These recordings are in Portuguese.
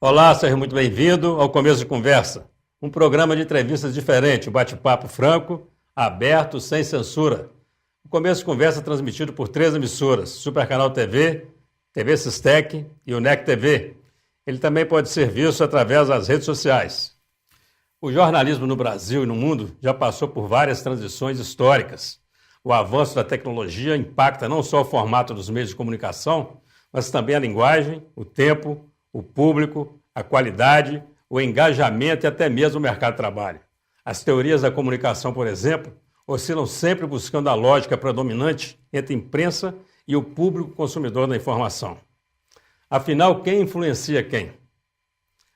Olá, seja muito bem-vindo ao Começo de Conversa, um programa de entrevistas diferente, um bate-papo franco, aberto, sem censura. O Começo de Conversa é transmitido por 3 emissoras, Supercanal TV, TV Sistec e o NEC TV. Ele também pode ser visto através das redes sociais. O jornalismo no Brasil e no mundo já passou por várias transições históricas. O avanço da tecnologia impacta não só o formato dos meios de comunicação, mas também a linguagem, o tempo, o público, a qualidade, o engajamento e até mesmo o mercado de trabalho. As teorias da comunicação, por exemplo, oscilam sempre buscando a lógica predominante entre a imprensa e o público consumidor da informação. Afinal, quem influencia quem?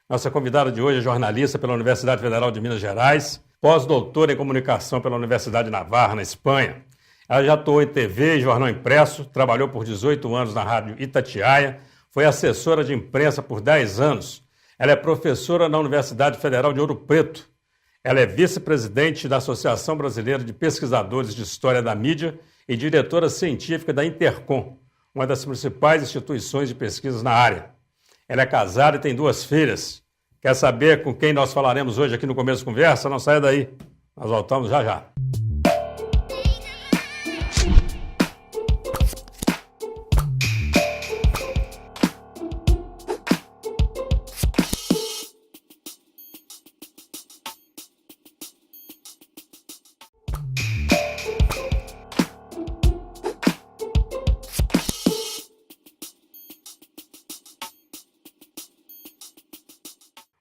Nossa convidada de hoje é jornalista pela Universidade Federal de Minas Gerais, pós-doutora em comunicação pela Universidade de Navarra, na Espanha. Ela já atuou em TV e jornal impresso, trabalhou por 18 anos na Rádio Itatiaia, foi assessora de imprensa por 10 anos. Ela é professora na Universidade Federal de Ouro Preto. Ela é vice-presidente da Associação Brasileira de Pesquisadores de História da Mídia e diretora científica da Intercom, uma das principais instituições de pesquisas na área. Ela é casada e tem 2 filhas. Quer saber com quem nós falaremos hoje aqui no Começo de Conversa? Não saia daí. Nós voltamos já já.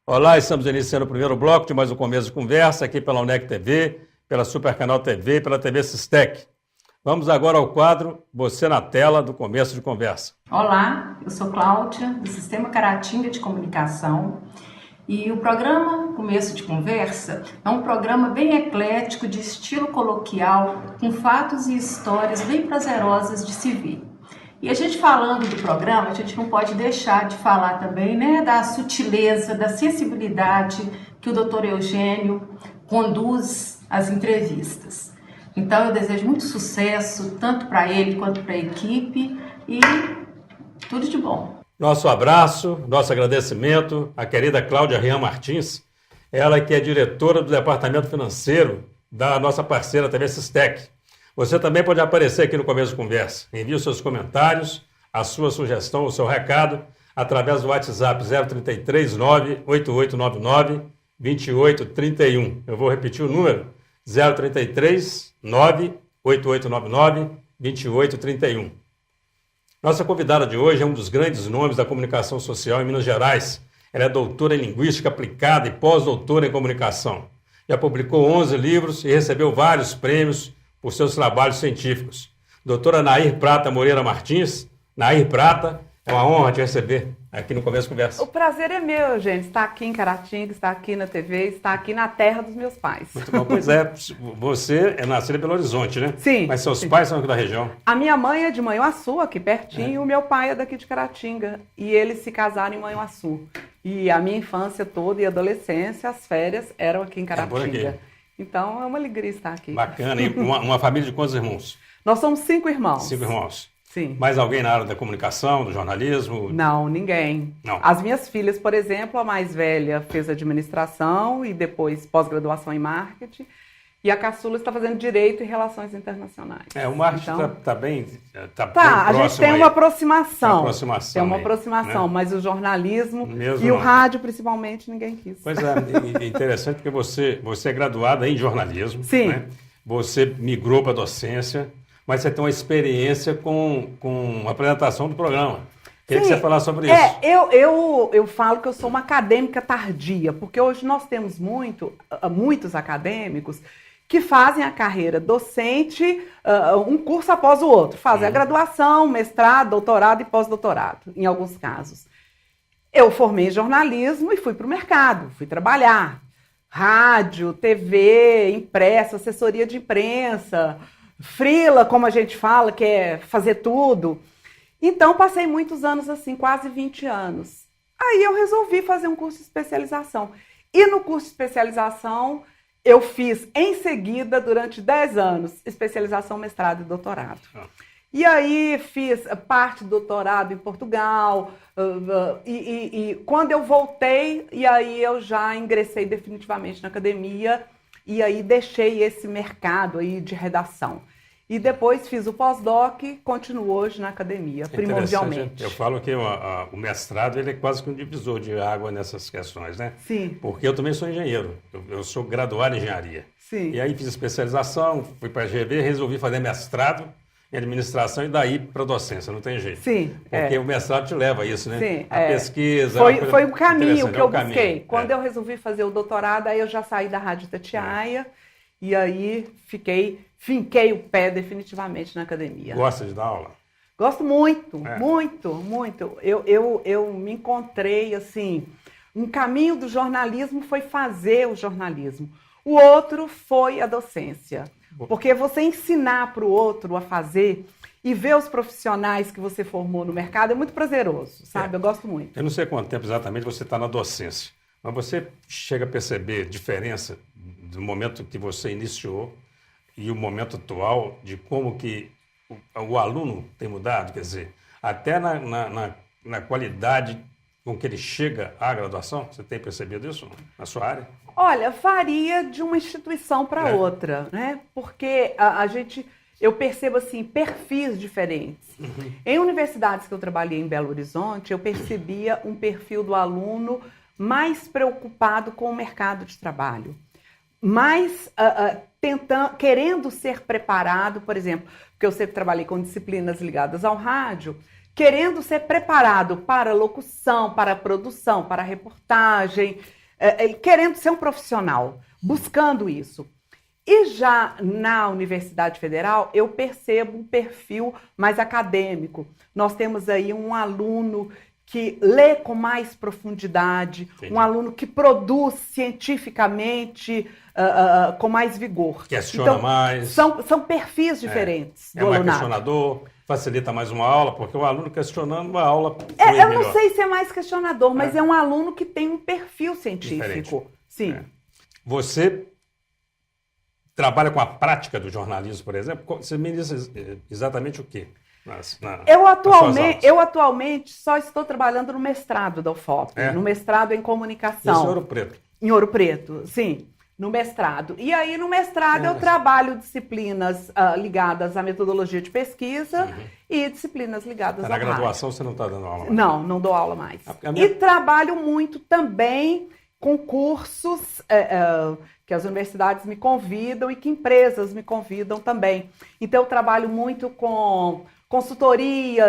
Olá, estamos iniciando o primeiro bloco de mais um Começo de Conversa aqui pela UNEC TV, pela Supercanal TV e pela TV Sistec. Vamos agora ao quadro Você na Tela do Começo de Conversa. Olá, eu sou Cláudia, do Sistema Caratinga de Comunicação, e o programa Começo de Conversa é um programa bem eclético, de estilo coloquial, com fatos e histórias bem prazerosas de se ver. E a gente falando do programa, a gente não pode deixar de falar também, né, da sutileza, da sensibilidade que o Dr. Eugênio conduz as entrevistas. Então eu desejo muito sucesso, tanto para ele quanto para a equipe, e tudo de bom. Nosso abraço, nosso agradecimento à querida Cláudia Rian Martins, ela que é diretora do Departamento Financeiro da nossa parceira TV Sistec. Você também pode aparecer aqui no Começo de Conversa. Envie os seus comentários, a sua sugestão, o seu recado, através do WhatsApp 033 98899 2831. Eu vou repetir o número, 033 98899 2831. Nossa convidada de hoje é um dos grandes nomes da comunicação social em Minas Gerais. Ela é doutora em Linguística Aplicada e pós-doutora em Comunicação. Já publicou 11 livros e recebeu vários prêmios por seus trabalhos científicos. Doutora Nair Prata Moreira Martins. Nair Prata, é uma honra te receber aqui no Começo de Conversa. O prazer é meu, gente, estar aqui em Caratinga, estar aqui na TV, estar aqui na terra dos meus pais. Muito bom, pois é, você é nascida em Belo Horizonte, né? Sim. Mas seus pais são aqui da região? A minha mãe é de Manhuaçu, aqui pertinho, e o meu pai é daqui de Caratinga, e eles se casaram em Manhuaçu. E a minha infância toda e adolescência, as férias eram aqui em Caratinga. Então é uma alegria estar aqui. Bacana, e uma família de quantos irmãos? Nós somos 5 irmãos. 5 irmãos. Sim. Mais alguém na área da comunicação, do jornalismo? Não, ninguém. Não. As minhas filhas, por exemplo, a mais velha fez administração e depois pós-graduação em marketing. E a caçula está fazendo Direito e Relações Internacionais. O marketing então, tá bem a gente tem uma aproximação. Tem uma aproximação, né? Mas o jornalismo mesmo e não. O rádio, principalmente, ninguém quis. Pois é, interessante porque você é graduada em jornalismo. Sim. Né? Você migrou para a docência, mas você tem uma experiência com a apresentação do programa. Queria que você falasse sobre isso. Eu falo que eu sou uma acadêmica tardia, porque hoje nós temos muitos acadêmicos que fazem a carreira docente um curso após o outro. Fazem a graduação, mestrado, doutorado e pós-doutorado, em alguns casos. Eu formei em jornalismo e fui para o mercado, fui trabalhar. Rádio, TV, impresso, assessoria de imprensa, freela, como a gente fala, que é fazer tudo. Então, passei muitos anos assim, quase 20 anos. Aí eu resolvi fazer um curso de especialização. E no curso de especialização, eu fiz em seguida, durante 10 anos, especialização, mestrado e doutorado. E aí fiz parte do doutorado em Portugal, e quando eu voltei, e aí eu já ingressei definitivamente na academia, e aí deixei esse mercado aí de redação. E depois fiz o pós-doc, continuo hoje na academia, primordialmente. Eu falo que o mestrado ele é quase que um divisor de água nessas questões, né? Sim. Porque eu também sou engenheiro, eu sou graduado em engenharia. Sim. E aí fiz especialização, fui para a GV, resolvi fazer mestrado em administração e daí para a docência, não tem jeito. Sim. Porque o mestrado te leva a isso, né? Sim, a pesquisa. Foi o caminho que eu busquei. Quando eu eu resolvi fazer o doutorado, aí eu já saí da Rádio Itatiaia e aí finquei o pé definitivamente na academia. Gosta de dar aula? Gosto muito, muito, muito. Eu me encontrei, assim, um caminho do jornalismo foi fazer o jornalismo. O outro foi a docência. Porque você ensinar para o outro a fazer e ver os profissionais que você formou no mercado é muito prazeroso, sabe? Eu gosto muito. Eu não sei quanto tempo exatamente você está na docência, mas você chega a perceber diferença do momento que você iniciou e o momento atual de como que o aluno tem mudado? Quer dizer, até na qualidade com que ele chega à graduação? Você tem percebido isso na sua área? Olha, varia de uma instituição para outra, né? Porque eu percebo assim, perfis diferentes. Uhum. Em universidades que eu trabalhei em Belo Horizonte, eu percebia um perfil do aluno mais preocupado com o mercado de trabalho, mais querendo ser preparado, por exemplo, porque eu sempre trabalhei com disciplinas ligadas ao rádio, querendo ser preparado para locução, para produção, para reportagem, querendo ser um profissional, buscando isso. E já na Universidade Federal, eu percebo um perfil mais acadêmico. Nós temos aí um aluno que lê com mais profundidade, Entendi. Um aluno que produz cientificamente com mais vigor. Questiona então, mais. São perfis diferentes do mais alunado. questionador, facilita mais uma aula, porque o aluno questionando a aula flui eu melhor. não sei se é mais questionador, mas é um aluno que tem um perfil científico. Diferente. Sim. Você trabalha com a prática do jornalismo, por exemplo? Você me diz exatamente o quê? Eu atualmente só estou trabalhando no mestrado da UFOP, no mestrado em comunicação. Isso em Ouro Preto? Em Ouro Preto, sim, no mestrado. E aí no mestrado eu trabalho disciplinas ligadas à metodologia de pesquisa e disciplinas ligadas à Na graduação rádio. você não está dando aula mais? Não dou aula mais. E trabalho muito também com cursos que as universidades me convidam e que empresas me convidam também. Então eu trabalho muito com consultoria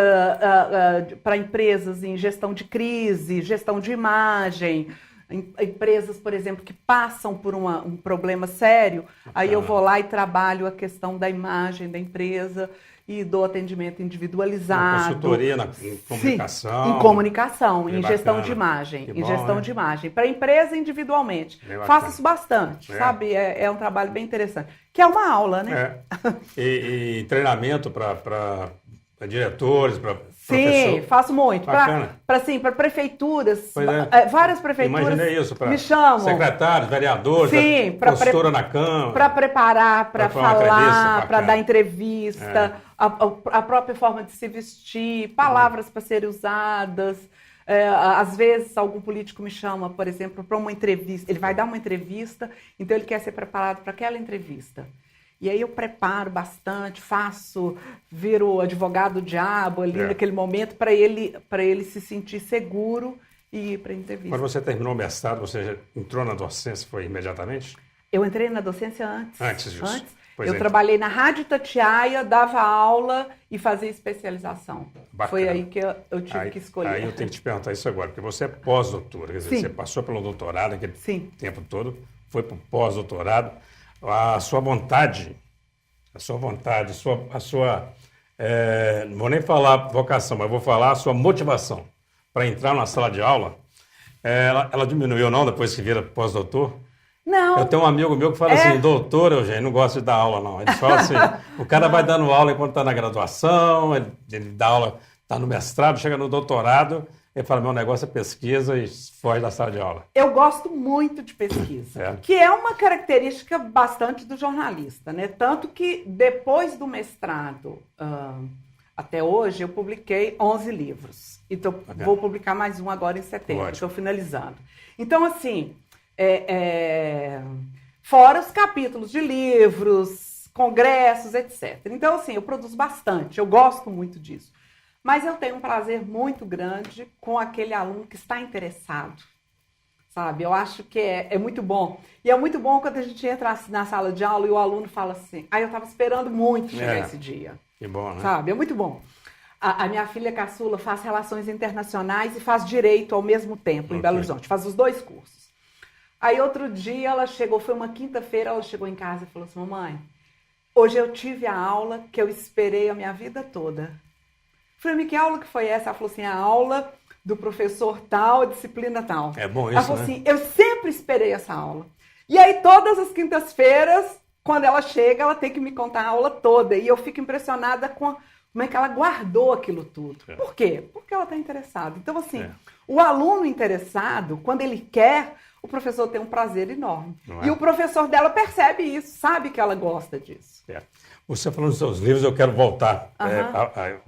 para empresas em gestão de crise, gestão de imagem, empresas, por exemplo, que passam por um problema sério, aí eu vou lá e trabalho a questão da imagem da empresa e dou atendimento individualizado. Consultoria em comunicação. Sim, em comunicação, que em bacana. gestão de imagem. Que em bom, gestão de imagem. Para a empresa individualmente. Faço isso bastante, sabe? É um trabalho bem interessante. Que é uma aula, né? E treinamento para diretores, para Sim, faço muito. Para prefeituras, várias prefeituras Imaginei isso, me chamam. Secretários, vereadores, postura na Câmara. Para preparar, para falar, para dar entrevista, a própria forma de se vestir, palavras para serem usadas. Às vezes, algum político me chama, por exemplo, para uma entrevista. Ele vai dar uma entrevista, então ele quer ser preparado para aquela entrevista. E aí eu preparo bastante, viro o advogado diabo ali naquele momento para ele se sentir seguro e ir para a entrevista. Quando você terminou o mestrado, você já entrou na docência, foi imediatamente? Eu entrei na docência antes. Antes disso? Eu trabalhei na Rádio Itatiaia, dava aula e fazia especialização. Bacana. Foi aí que eu tive que escolher. Aí eu tenho que te perguntar isso agora, porque você é pós-doutora, quer dizer, você passou pelo doutorado aquele tempo todo, foi para o pós-doutorado. A sua vontade, não vou nem falar vocação, mas vou falar a sua motivação para entrar na sala de aula, ela diminuiu não depois que vira pós-doutor? Não. Eu tenho um amigo meu que fala assim, doutor, Eugênio, não gosta de dar aula não. Ele fala assim, o cara vai dando aula enquanto está na graduação, ele dá aula, está no mestrado, chega no doutorado, ele fala, meu negócio é pesquisa e foge da sala de aula. Eu gosto muito de pesquisa, que é uma característica bastante do jornalista, né? Tanto que depois do mestrado, Até hoje eu publiquei 11 livros. Então, vou publicar mais um agora em setembro. Estou finalizando. Então, assim, fora os capítulos de livros, congressos, etc. Então, assim, eu produzo bastante. Eu gosto muito disso. Mas eu tenho um prazer muito grande com aquele aluno que está interessado. Sabe? Eu acho que é muito bom. E é muito bom quando a gente entra na sala de aula e o aluno fala assim, eu estava esperando muito chegar esse dia. Que bom, né? Sabe? É muito bom. A minha filha caçula faz relações internacionais e faz direito ao mesmo tempo em Belo Horizonte. Faz os 2 cursos. Aí outro dia ela chegou, foi uma quinta-feira, ela chegou em casa e falou assim, mamãe, hoje eu tive a aula que eu esperei a minha vida toda. Eu falei, que aula que foi essa? Ela falou assim, a aula do professor tal, disciplina tal. É bom isso, ela falou assim, eu sempre esperei essa aula. E aí todas as quintas-feiras, quando ela chega, ela tem que me contar a aula toda. E eu fico impressionada com como é que ela guardou aquilo tudo. Por quê? Porque ela está interessada. Então, assim, o aluno interessado, quando ele quer, o professor tem um prazer enorme. E o professor dela percebe isso, sabe que ela gosta disso. Você falando dos seus livros, eu quero voltar,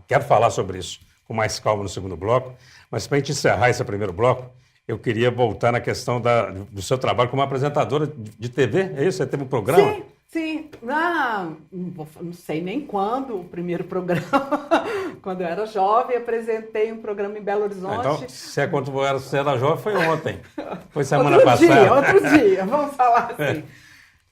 quero falar sobre isso com mais calma no segundo bloco, mas para a gente encerrar esse primeiro bloco, eu queria voltar na questão do seu trabalho como apresentadora de TV, é isso? Você teve um programa? Sim. Não sei nem quando o primeiro programa. Quando eu era jovem, apresentei um programa em Belo Horizonte. Então, se quando você era jovem, foi ontem. Foi semana passada. Outro dia, vamos falar assim.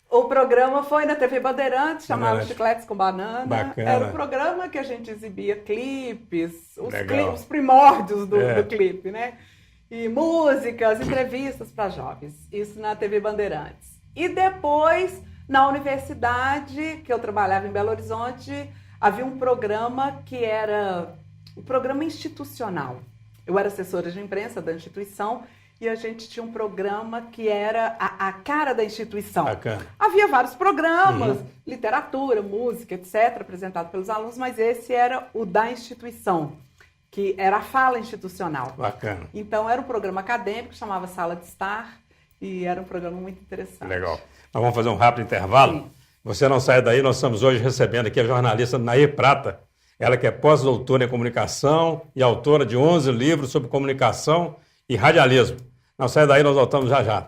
O programa foi na TV Bandeirantes, chamava Chicletes com Banana. Bacana. Era um programa que a gente exibia clipes, os primórdios do clipe, né? E músicas, entrevistas para jovens. Isso na TV Bandeirantes. E depois, na universidade, que eu trabalhava em Belo Horizonte, havia um programa que era um programa institucional. Eu era assessora de imprensa da instituição e a gente tinha um programa que era a cara da instituição. Bacana. Havia vários programas, literatura, música, etc., apresentado pelos alunos, mas esse era o da instituição, que era a fala institucional. Bacana. Então, era um programa acadêmico, chamava Sala de Estar, e era um programa muito interessante. Legal. Nós vamos fazer um rápido intervalo. Sim. Você não sai daí, nós estamos hoje recebendo aqui a jornalista Nair Prata, ela que é pós-doutora em comunicação e autora de 11 livros sobre comunicação e radialismo. Não sai daí, nós voltamos já já.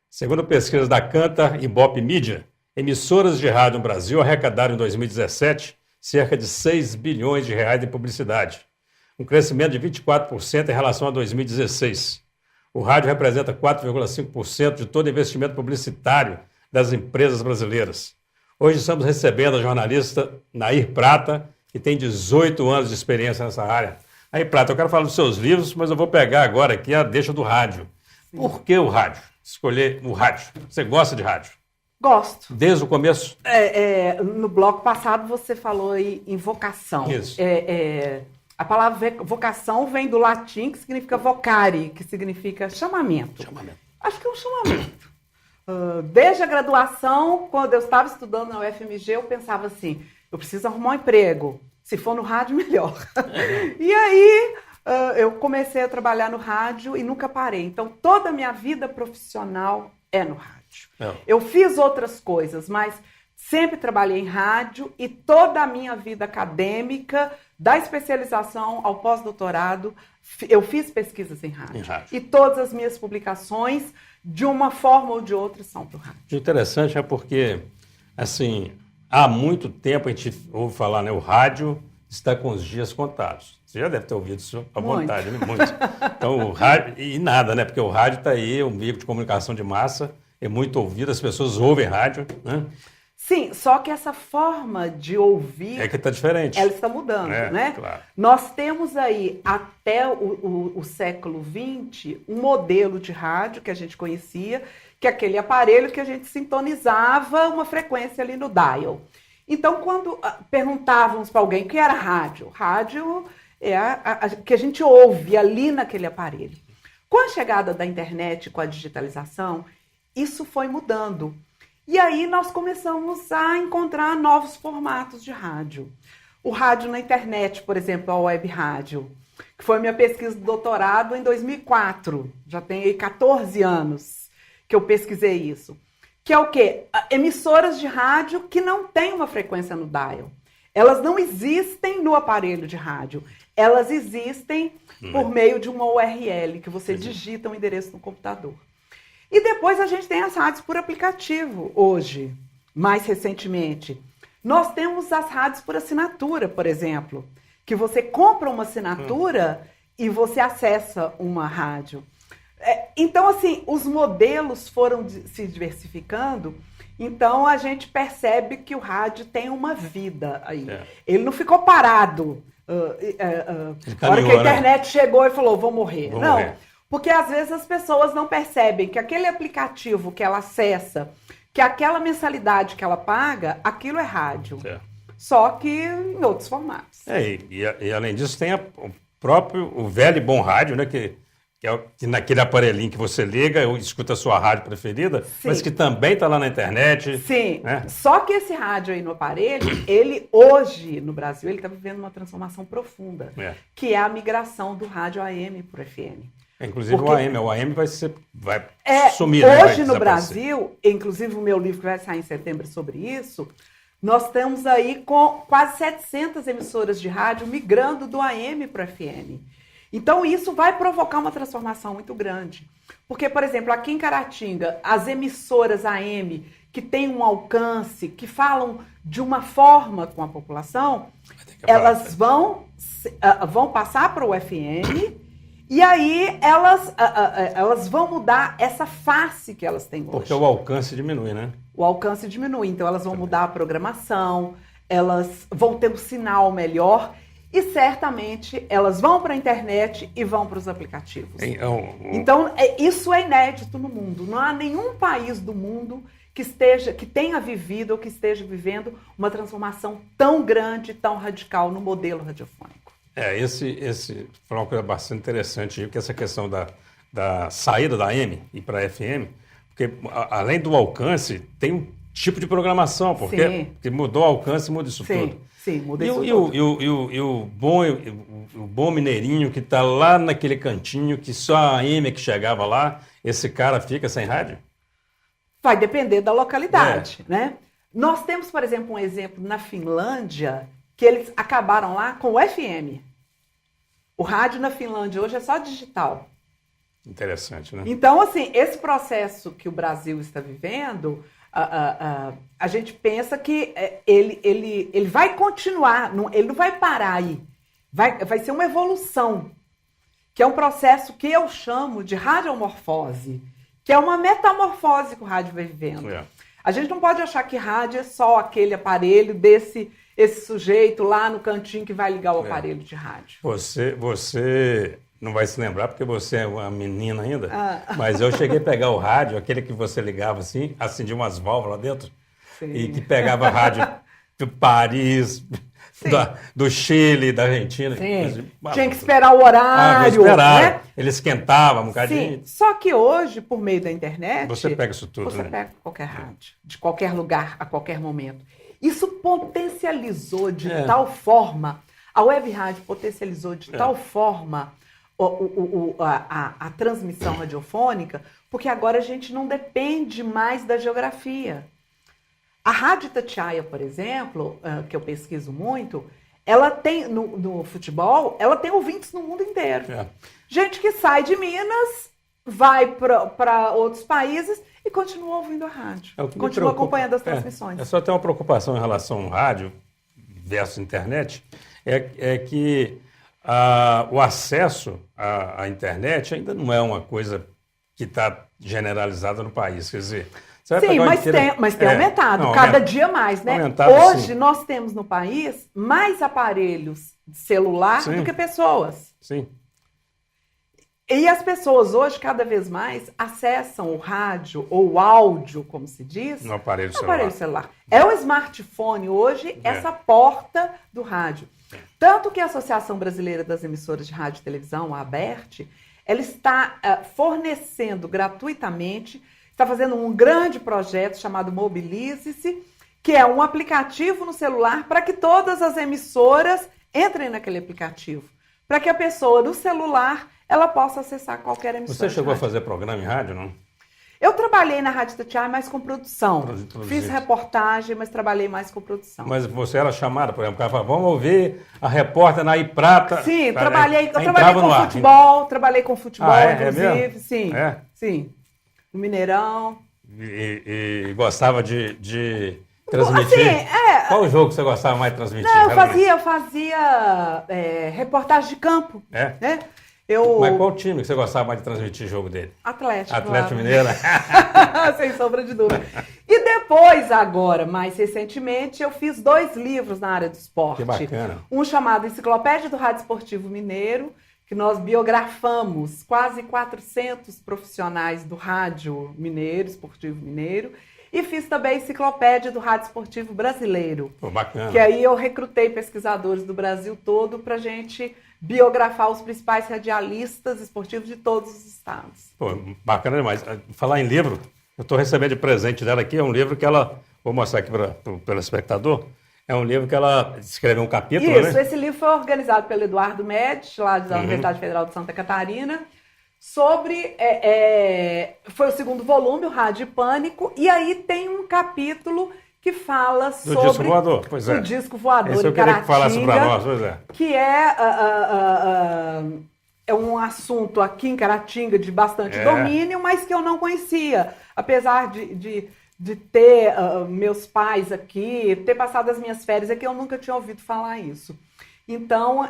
Segundo pesquisas da Kantar e Ibope Mídia, emissoras de rádio no Brasil arrecadaram em 2017 cerca de 6 bilhões de reais em publicidade, um crescimento de 24% em relação a 2016. O rádio representa 4,5% de todo investimento publicitário das empresas brasileiras. Hoje estamos recebendo a jornalista Nair Prata, que tem 18 anos de experiência nessa área. Nair Prata, eu quero falar dos seus livros, mas eu vou pegar agora aqui a deixa do rádio. Por que o rádio? Escolher o rádio. Você gosta de rádio? Gosto. Desde o começo? No bloco passado você falou em vocação. Isso. A palavra vocação vem do latim, que significa vocare, que significa chamamento. Acho que é um chamamento. Desde a graduação, quando eu estava estudando na UFMG, eu pensava assim, eu preciso arrumar um emprego. Se for no rádio, melhor. E aí, eu comecei a trabalhar no rádio e nunca parei. Então, toda a minha vida profissional é no rádio. Eu fiz outras coisas, mas sempre trabalhei em rádio e toda a minha vida acadêmica, da especialização ao pós-doutorado, eu fiz pesquisas em rádio. E todas as minhas publicações, de uma forma ou de outra, são para o rádio. O interessante é porque, assim, há muito tempo a gente ouve falar, né? O rádio está com os dias contados. Você já deve ter ouvido isso à vontade, né? Muito. Então, o rádio... E nada, né? Porque o rádio está aí, um meio de comunicação de massa, é muito ouvido, as pessoas ouvem rádio, né? Sim, só que essa forma de ouvir... É que está diferente. Ela está mudando, né? Claro. Nós temos aí, até o século XX, um modelo de rádio que a gente conhecia, que é aquele aparelho que a gente sintonizava uma frequência ali no dial. Então, quando perguntávamos para alguém o que era rádio, rádio é que a gente ouve ali naquele aparelho. Com a chegada da internet, com a digitalização, isso foi mudando. E aí nós começamos a encontrar novos formatos de rádio. O rádio na internet, por exemplo, a web rádio, que foi minha pesquisa de doutorado em 2004. Já tem aí 14 anos que eu pesquisei isso. Que é o quê? Emissoras de rádio que não têm uma frequência no dial. Elas não existem no aparelho de rádio. Elas existem por meio de uma URL, que você digita um endereço no computador. E depois a gente tem as rádios por aplicativo, hoje, mais recentemente. Nós temos as rádios por assinatura, por exemplo, que você compra uma assinatura e você acessa uma rádio. Então, assim, os modelos foram se diversificando, então a gente percebe que o rádio tem uma vida aí. Ele não ficou parado. Na hora que a internet chegou e falou, vou morrer. Não, porque às vezes as pessoas não percebem que aquele aplicativo que ela acessa, que aquela mensalidade que ela paga, aquilo é rádio. Só que em outros formatos. E além disso tem o velho e bom rádio, né, que naquele aparelhinho que você liga, escuta a sua rádio preferida, mas que também está lá na internet. Sim, né? Só que esse rádio aí no aparelho, ele hoje no Brasil, ele está vivendo uma transformação profunda, que é a migração do rádio AM para o FM. Inclusive o AM vai sumir. Hoje no Brasil, inclusive o meu livro que vai sair em setembro sobre isso, nós estamos aí com quase 700 emissoras de rádio migrando do AM para o FM. Então, isso vai provocar uma transformação muito grande. Porque, por exemplo, aqui em Caratinga, as emissoras AM que têm um alcance, que falam de uma forma com a população, elas vão passar para o FM e aí elas vão mudar essa face que elas têm hoje. Porque o alcance diminui, né? O alcance diminui. Então, elas vão mudar a programação, elas vão ter um sinal melhor. E certamente elas vão para a internet e vão para os aplicativos. Então, isso é inédito no mundo. Não há nenhum país do mundo que tenha vivido ou que esteja vivendo uma transformação tão grande, tão radical no modelo radiofônico. Esse foi uma coisa bastante interessante, que essa questão da saída da AM e para a FM, porque além do alcance, tem um tipo de programação, porque mudou o alcance, muda isso tudo. Sim, muda isso tudo. E o bom mineirinho que está lá naquele cantinho, que só a AM é que chegava lá, esse cara fica sem rádio? Vai depender da localidade, né? Nós temos, por exemplo, um exemplo na Finlândia, que eles acabaram lá com o FM. O rádio na Finlândia hoje é só digital. Interessante, né? Então, assim, esse processo que o Brasil está vivendo... A gente pensa que ele vai continuar, ele não vai parar aí. Vai ser uma evolução, que é um processo que eu chamo de radiomorfose, que é uma metamorfose que o rádio vai vivendo. A gente não pode achar que rádio é só aquele aparelho esse sujeito lá no cantinho que vai ligar o aparelho de rádio. Você não vai se lembrar porque você é uma menina ainda, mas eu cheguei a pegar o rádio, aquele que você ligava assim, acendia umas válvulas lá dentro, e que pegava rádio de Paris, do Chile, da Argentina. Tinha que esperar o horário. Né? Ele esquentava um bocadinho. Sim. Só que hoje, por meio da internet... Você pega isso tudo, Você pega qualquer rádio, de qualquer lugar, a qualquer momento. Isso potencializou de tal forma, a web rádio potencializou de tal forma... a transmissão radiofônica, porque agora a gente não depende mais da geografia. A Rádio Itatiaia, por exemplo, que eu pesquiso muito, ela tem, no futebol, ela tem ouvintes no mundo inteiro. Gente que sai de Minas, vai para outros países e continua ouvindo a rádio. Continua acompanhando as transmissões. É só ter uma preocupação em relação ao rádio versus internet, é que o acesso à internet ainda não é uma coisa que está generalizada no país. Quer dizer, sim, mas tem aumentado, cada dia mais, né? Hoje sim. Nós temos no país mais aparelhos de celular do que pessoas. Sim. E as pessoas hoje, cada vez mais, acessam o rádio ou o áudio, como se diz, no aparelho celular. É o smartphone hoje, essa porta do rádio. Tanto que a Associação Brasileira das Emissoras de Rádio e Televisão, a ABERT, ela está fornecendo gratuitamente, está fazendo um grande projeto chamado Mobilize-se, que é um aplicativo no celular para que todas as emissoras entrem naquele aplicativo, para que a pessoa do celular ela possa acessar qualquer emissora. Você chegou a fazer programa em rádio, não? Eu trabalhei na Rádio Itatiaia mais com produção. Produzido. Fiz reportagem, mas trabalhei mais com produção. Mas você era chamada, por exemplo, o cara falava, vamos ouvir a repórter Nair Prata. Sim, eu trabalhei com futebol, inclusive. Sim, sim. No Mineirão. E gostava de transmitir? Assim, Qual o jogo que você gostava mais de transmitir? Não, eu fazia reportagem de campo. Né? Mas qual time que você gostava mais de transmitir jogo dele? Atlético Mineiro. Sem sombra de dúvida. E depois, agora, mais recentemente, eu fiz 2 livros na área do esporte. Que bacana. Um chamado Enciclopédia do Rádio Esportivo Mineiro, que nós biografamos quase 400 profissionais do rádio mineiro, esportivo mineiro. E fiz também a Enciclopédia do Rádio Esportivo Brasileiro. Pô, bacana. Que aí eu recrutei pesquisadores do Brasil todo para a gente biografar os principais radialistas esportivos de todos os estados. Pô, bacana demais. Falar em livro, eu estou recebendo de presente dela aqui, é um livro que ela... Vou mostrar aqui para o telespectador. É um livro que ela escreveu um capítulo, Isso, né? Esse livro foi organizado pelo Eduardo Médici, lá da Universidade Federal de Santa Catarina, sobre... foi o 2º volume, o Rádio Pânico, e aí tem um capítulo que fala sobre... Do disco voador, pois é. O disco voador Esse eu queria que falasse para nós, pois é. Que é um assunto aqui em Caratinga de bastante domínio, mas que eu não conhecia. Apesar de ter meus pais aqui, ter passado as minhas férias aqui, eu nunca tinha ouvido falar isso. Então,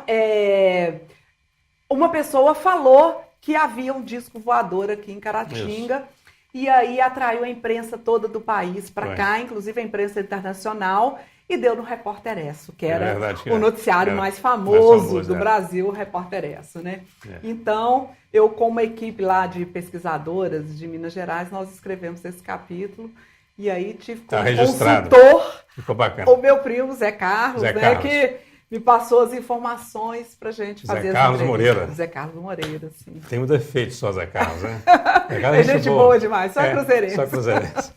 uma pessoa falou que havia um disco voador aqui em Caratinga. Isso. E aí atraiu a imprensa toda do país para cá, inclusive a imprensa internacional, e deu no Repórter Esso, que era o noticiário mais famoso do Brasil, o Repórter Esso, né? Então, eu com uma equipe lá de pesquisadoras de Minas Gerais, nós escrevemos esse capítulo, e aí tive como consultor o meu primo Zé Carlos, que me passou as informações pra gente fazer Zé Carlos Moreira. Zé Carlos Moreira, sim. Tem um defeito só, Zé Carlos, né? É gente boa demais, só cruzeirense. Só cruzeirense.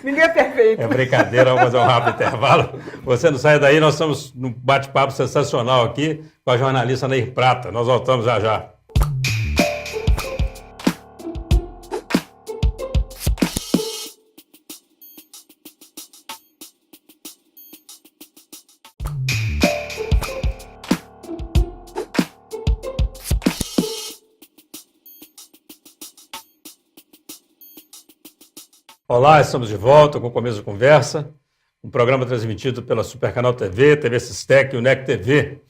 Ninguém é perfeito. É brincadeira, vamos fazer um rápido intervalo. Você não sai daí, nós estamos num bate-papo sensacional aqui com a jornalista Nair Prata. Nós voltamos já já. Olá, estamos de volta com o Começo de Conversa, um programa transmitido pela Supercanal TV, TV Sistec e UNEC TV.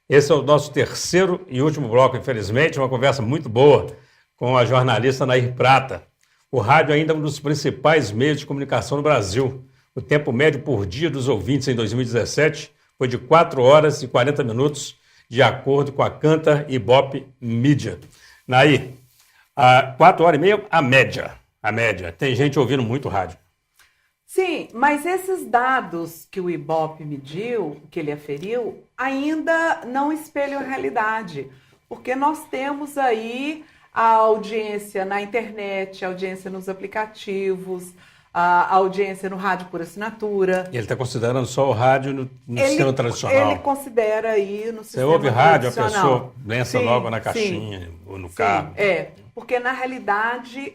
Esse é o nosso 3º e último bloco, infelizmente, uma conversa muito boa com a jornalista Nair Prata. O rádio ainda é um dos principais meios de comunicação no Brasil. O tempo médio por dia dos ouvintes em 2017 foi de 4 horas e 40 minutos, de acordo com a Kantar Ibope Mídia. Nair, 4 horas e meia, a média. Tem gente ouvindo muito rádio. Sim, mas esses dados que o Ibope mediu, que ele aferiu, ainda não espelham a realidade. Porque nós temos aí a audiência na internet, a audiência nos aplicativos, a audiência no rádio por assinatura. E ele está considerando só o rádio no sistema tradicional? Ele considera aí no sistema tradicional. Você ouve rádio, a pessoa lença logo na caixinha ou no carro. Porque na realidade,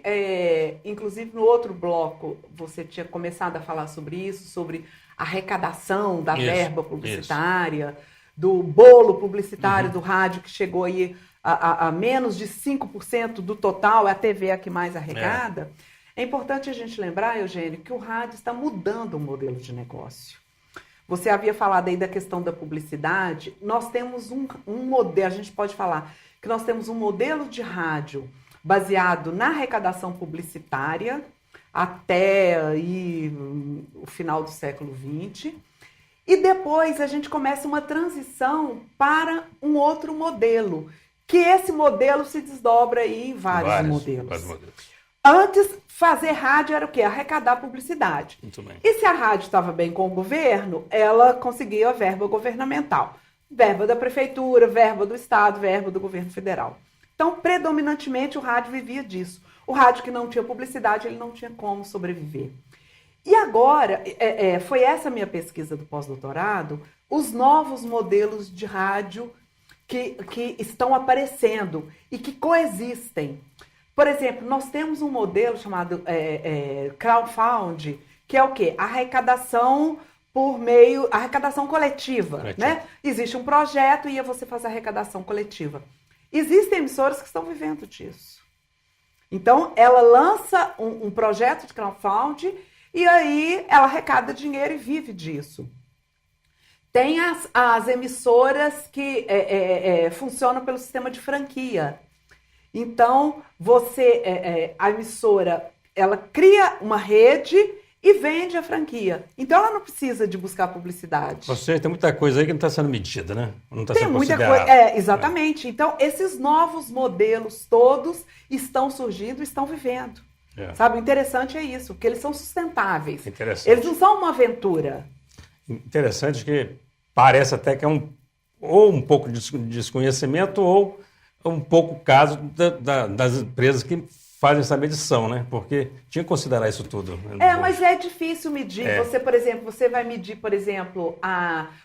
inclusive no outro bloco, você tinha começado a falar sobre isso, sobre a arrecadação da verba publicitária, do bolo publicitário do rádio, que chegou aí a menos de 5% do total, é a TV a que mais arrecada. É importante a gente lembrar, Eugênio, que o rádio está mudando o modelo de negócio. Você havia falado aí da questão da publicidade. Nós temos um modelo, a gente pode falar que nós temos um modelo de rádio baseado na arrecadação publicitária até aí, o final do século XX. E depois a gente começa uma transição para um outro modelo, que esse modelo se desdobra aí em vários modelos. Antes, fazer rádio era o quê? Arrecadar publicidade. Muito bem. E se a rádio estava bem com o governo, ela conseguia a verba governamental. Verba da prefeitura, verba do estado, verba do governo federal. Então, predominantemente, o rádio vivia disso. O rádio que não tinha publicidade, ele não tinha como sobreviver. E agora, foi essa minha pesquisa do pós-doutorado, os novos modelos de rádio que estão aparecendo e que coexistem. Por exemplo, nós temos um modelo chamado crowdfunding, que é o quê? Arrecadação arrecadação coletiva, né? Existe um projeto e você faz a arrecadação coletiva. Existem emissoras que estão vivendo disso. Então, ela lança um projeto de crowdfunding e aí ela arrecada dinheiro e vive disso. Tem as emissoras que funcionam pelo sistema de franquia. Então, a emissora, ela cria uma rede e vende a franquia. Então, ela não precisa de buscar publicidade. Ou seja, tem muita coisa aí que não está sendo medida, né? Não está sendo muita considerada. coisa, exatamente. Então, esses novos modelos todos estão surgindo e estão vivendo. Sabe, o interessante é isso, porque eles são sustentáveis. Interessante. Eles não são uma aventura. Interessante que parece até que é ou um pouco de desconhecimento ou um pouco caso das empresas que fazem essa medição, né? Porque tinha que considerar isso tudo. Mas é difícil medir. Você, por exemplo, você vai medir, por exemplo,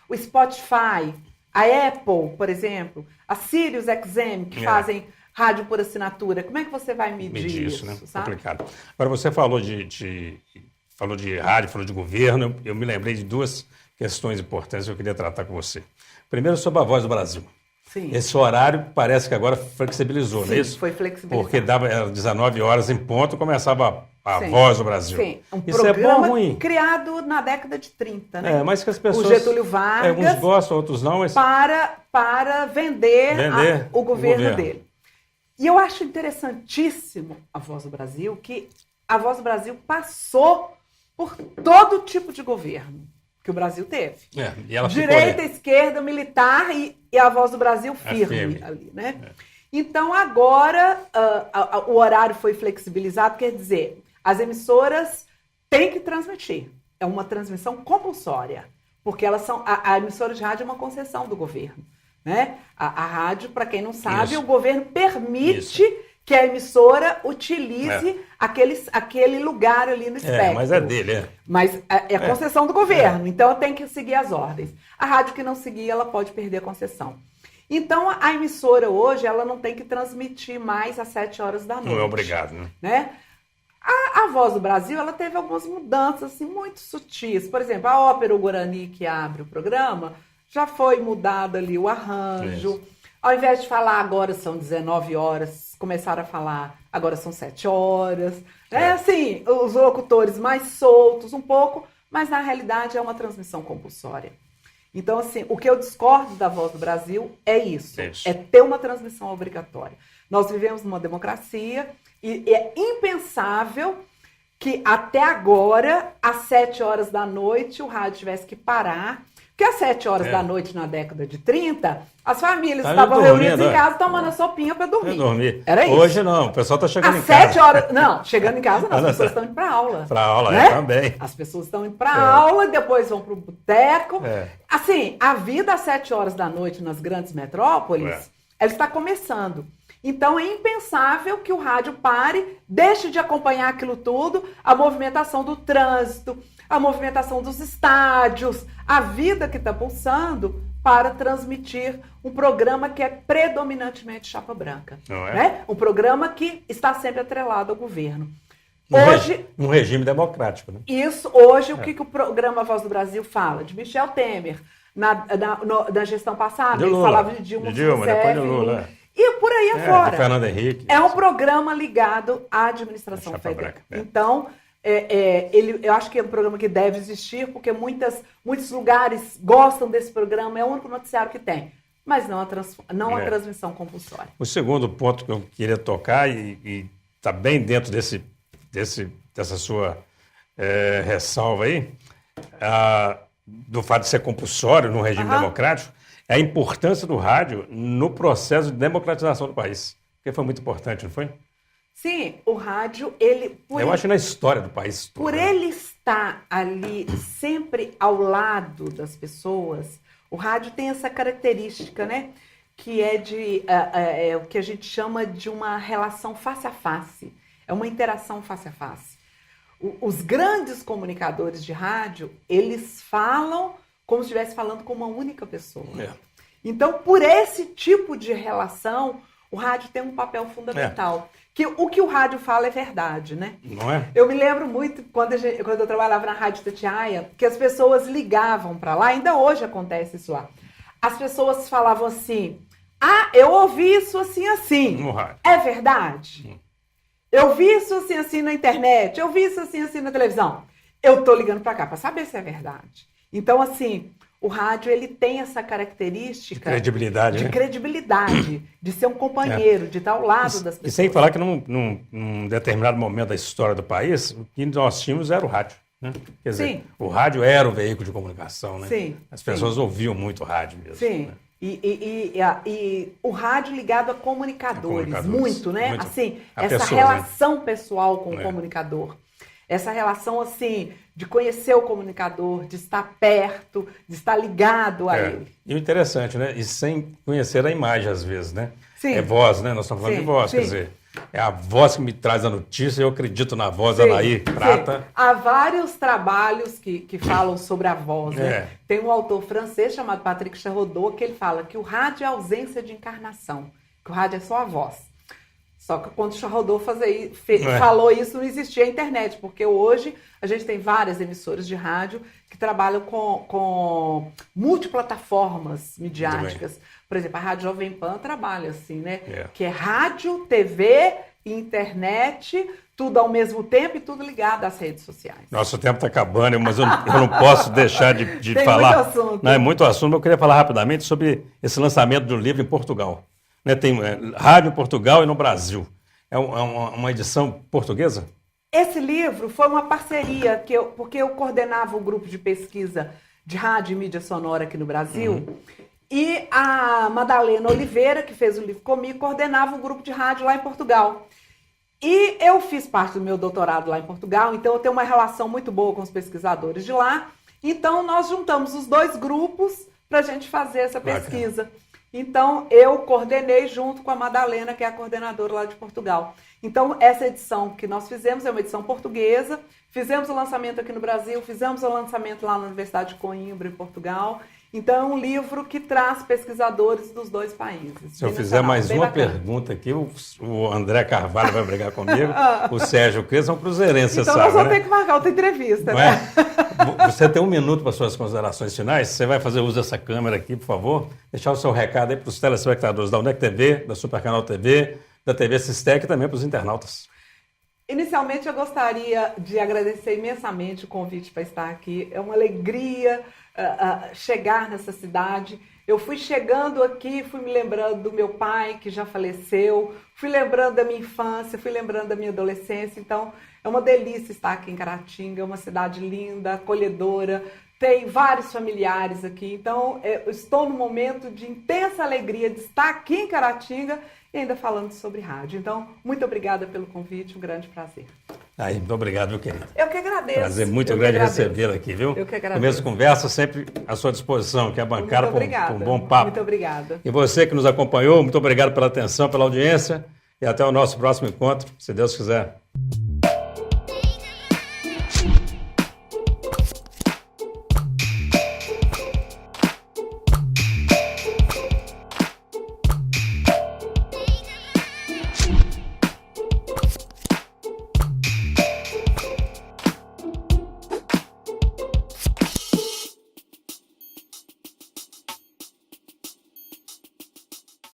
o Spotify, a Apple, por exemplo, a Sirius XM, que fazem rádio por assinatura. Como é que você vai medir isso, né? Sabe? Complicado. Agora, você falou falou de rádio, falou de governo. Eu me lembrei de duas questões importantes que eu queria tratar com você. Primeiro, sobre a Voz do Brasil. Sim. Esse horário parece que agora flexibilizou, não é isso? Foi flexibilizado. Porque era 19 horas em ponto, começava a Voz do Brasil. Sim, isso é bom ou ruim? Criado na década de 30, né? Mas que as pessoas... O Getúlio Vargas... Alguns gostam, outros não, mas... Para vender o governo dele. E eu acho interessantíssimo a Voz do Brasil, que a Voz do Brasil passou por todo tipo de governo que o Brasil teve. E ela direita, esquerda, militar e a Voz do Brasil firme ali, né? Então, agora, o horário foi flexibilizado, quer dizer, as emissoras têm que transmitir. É uma transmissão compulsória, porque elas são a emissora de rádio é uma concessão do governo, né? A rádio, para quem não sabe, o governo permite que a emissora utilize aquele lugar ali no espectro. Mas é dele, Mas é concessão do governo, então tem que seguir as ordens. A rádio que não seguir, ela pode perder a concessão. Então, a emissora hoje, ela não tem que transmitir mais às 7 horas da noite. Não é obrigado, né? A Voz do Brasil, ela teve algumas mudanças assim, muito sutis. Por exemplo, a Ópera Guarani, que abre o programa, já foi mudado ali o arranjo. Ao invés de falar agora são 19 horas, começaram a falar agora são 7 horas. Assim, os locutores mais soltos um pouco, mas na realidade é uma transmissão compulsória. Então, assim, o que eu discordo da Voz do Brasil é isso. É ter uma transmissão obrigatória. Nós vivemos numa democracia e é impensável que até agora, às 7 horas da noite, o rádio tivesse que parar. Porque às 7 horas da noite, na década de 30, as famílias estavam reunidas em casa tomando a sopinha para dormir. Era isso. Hoje não, o pessoal está chegando às em casa. 7 horas... Não, chegando em casa não, as pessoas estão indo para aula. Para aula, né? Também. As pessoas estão indo para aula, depois vão para o boteco. Assim, a vida às 7 horas da noite nas grandes metrópoles, ela está começando. Então, é impensável que o rádio pare, deixe de acompanhar aquilo tudo, a movimentação do trânsito, a movimentação dos estádios, a vida que está pulsando para transmitir um programa que é predominantemente chapa branca. Não é? Né? Um programa que está sempre atrelado ao governo. Um regime democrático. Né? Isso, hoje, o que o programa Voz do Brasil fala? De Michel Temer. Na gestão passada, ele falava de Dilma depois de Lula. E por aí afora. De Fernando Henrique. É um programa ligado à administração federal. Então, eu acho que é um programa que deve existir, porque muitos lugares gostam desse programa, é o único noticiário que tem. Mas não a transmissão compulsória. O segundo ponto que eu queria tocar, e está bem dentro dessa sua ressalva aí, do fato de ser compulsório no regime democrático, é a importância do rádio no processo de democratização do país. Porque foi muito importante, não foi? Sim, o rádio, eu acho na história do país todo. Por ele estar ali sempre ao lado das pessoas, o rádio tem essa característica, né? que é o que a gente chama de uma relação face a face. É uma interação face a face. Os grandes comunicadores de rádio, eles falam como se estivesse falando com uma única pessoa. Então, por esse tipo de relação, o rádio tem um papel fundamental. Que o que o rádio fala é verdade, né? Não é? Eu me lembro muito, quando eu trabalhava na Rádio Itatiaia, que as pessoas ligavam para lá, ainda hoje acontece isso lá. As pessoas falavam assim, eu ouvi isso assim, assim. No rádio. É verdade? Eu vi isso assim, assim na internet, eu vi isso assim, assim na televisão. Eu tô ligando para cá para saber se é verdade. Então, assim, o rádio, ele tem essa característica... De credibilidade, de né? credibilidade, de ser um companheiro, de estar ao lado das pessoas. E sem falar que num determinado momento da história do país, o que nós tínhamos era o rádio. Né? Quer dizer, Sim. o rádio era o veículo de comunicação, né? Sim. As pessoas ouviam muito rádio mesmo. Sim. Né? E o rádio ligado a comunicadores, muito, né? Muito. Assim, A essa pessoas, relação pessoal com o É. comunicador. Essa relação, assim, de conhecer o comunicador, de estar perto, de estar ligado a ele. E o interessante, né? E sem conhecer a imagem, às vezes, né? Sim. É voz, né? Nós estamos falando Sim, de voz, sim. quer dizer, é a voz que me traz a notícia e eu acredito na voz da Sim, Anaí sim. Prata. Há vários trabalhos que falam sobre a voz. Né? É. Tem um autor francês chamado Patrick Charrodot que ele fala que o rádio é ausência de encarnação, que o rádio é só a voz. Só que quando o Charrodot falou isso, não existia a internet, porque hoje a gente tem várias emissoras de rádio que trabalham com multiplataformas midiáticas. Por exemplo, a Rádio Jovem Pan trabalha assim, né? Que é rádio, TV, internet, tudo ao mesmo tempo e tudo ligado às redes sociais. Nosso tempo está acabando, mas eu não posso deixar de Tem falar. muito assunto. Não, é muito assunto, mas eu queria falar rapidamente sobre esse lançamento do livro em Portugal. Né, tem rádio em Portugal e no Brasil. É uma edição portuguesa? Esse livro foi uma parceria, porque eu coordenava um grupo de pesquisa de rádio e mídia sonora aqui no Brasil, e a Madalena Oliveira, que fez o livro comigo, coordenava um grupo de rádio lá em Portugal. E eu fiz parte do meu doutorado lá em Portugal, então eu tenho uma relação muito boa com os pesquisadores de lá. Então nós juntamos os dois grupos para a gente fazer essa pesquisa. Então, eu coordenei junto com a Madalena, que é a coordenadora lá de Portugal. Então, essa edição que nós fizemos é uma edição portuguesa. Fizemos o lançamento aqui no Brasil, fizemos o lançamento lá na Universidade de Coimbra, em Portugal. Então, é um livro que traz pesquisadores dos dois países. Se eu fizer mais uma pergunta aqui, o André Carvalho vai brigar comigo, o Sérgio Cres são cruzeirenses, então, você sabe, nós vamos né? ter que marcar outra entrevista, Não né? é? Você tem um minuto para suas considerações finais. Você vai fazer uso dessa câmera aqui, por favor. Deixar o seu recado aí para os telespectadores da UNEC TV, da Supercanal TV, da TV Sistec e também para os internautas. Inicialmente, eu gostaria de agradecer imensamente o convite para estar aqui. É uma alegria chegar nessa cidade. Eu fui chegando aqui, fui me lembrando do meu pai, que já faleceu, fui lembrando da minha infância, fui lembrando da minha adolescência. Então, é uma delícia estar aqui em Caratinga, é uma cidade linda, acolhedora, tem vários familiares aqui. Então, eu estou num momento de intensa alegria de estar aqui em Caratinga e ainda falando sobre rádio. Então, muito obrigada pelo convite, um grande prazer. Aí, muito obrigado, meu querido. Eu que agradeço. Prazer muito grande recebê-lo aqui, viu? Eu que agradeço. Começo de conversa sempre à sua disposição, que é a bancada por um bom papo. Muito obrigada. E você que nos acompanhou, muito obrigado pela atenção, pela audiência e até o nosso próximo encontro, se Deus quiser.